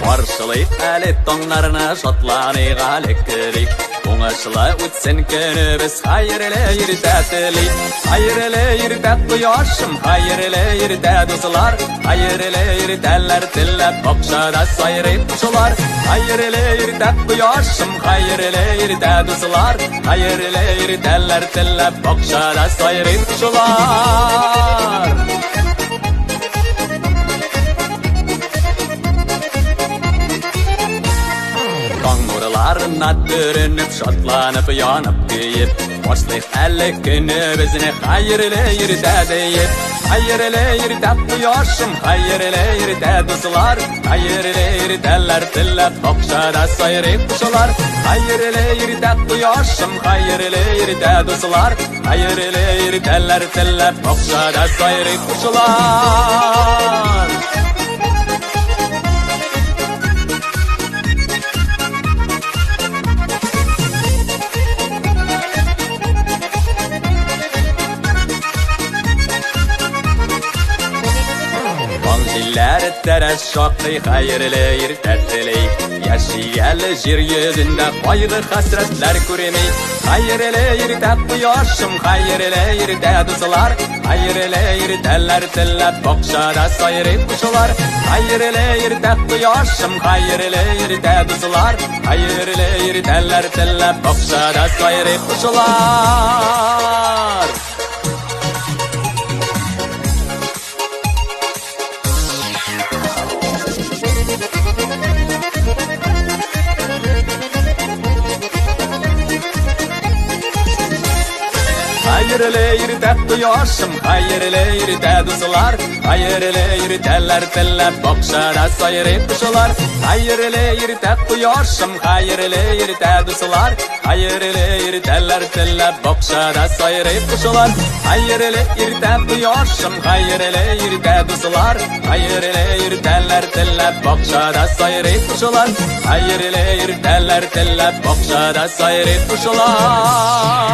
Arşalayıp əli tonlarına şatlanıq aleklik Oңaşıla ötsen günübüz hayır eləyir tətlik Hayır eləyir tət yaşım, hayır eləyir təduslar Hayır eləyir təller tilləb bakşada sayrıb uçular Hayır eləyir tət yaşım, hayır eləyir təduslar Hayır eləyir təller tilləb bakşada sayrıb uçular Nurlarına dörünüp, şatlanıp, yanıp deyip Başlıq əllik günübüzünü hayır eləyir deyip Hayır eləyir bu yaşım, hayır eləyir duslar Hayır eləyir təller tilləb, bakşada sayrıb uçular Hayır eləyir bu yaşım, hayır eləyir duslar Hayır eləyir təller tilləb, bakşada sayrıb uçular Diller teres şaklı hayır eləyir tətli Yaşayalı jir yüzünde kaygı hasretler kuremi Hayır eləyir bu yaşım, hayır eləyir duslar Hayır eləyir təller tilləb, bakşada sayrıb uçular Hayır eləyir bu yaşım, hayır eləyir duslar Hayır eləyir təller tilləb, bakşada sayrıb uçular Hayır eləyir bu yaşım, hayır eləyir duslar Hayır eləyir təller tilləb, bakşada sayrıb uçular Hayır eləyir bu yaşım, hayır eləyir duslar Hayır eləyir təller tilləb, bakşada sayrıb uçular Hayır eləyir bu yaşım, hayır eləyir duslar Hayır eləyir təller tilləb, bakşada sayrıb uçular Hayır eləyir təller tilləb, bakşada sayrıb uçular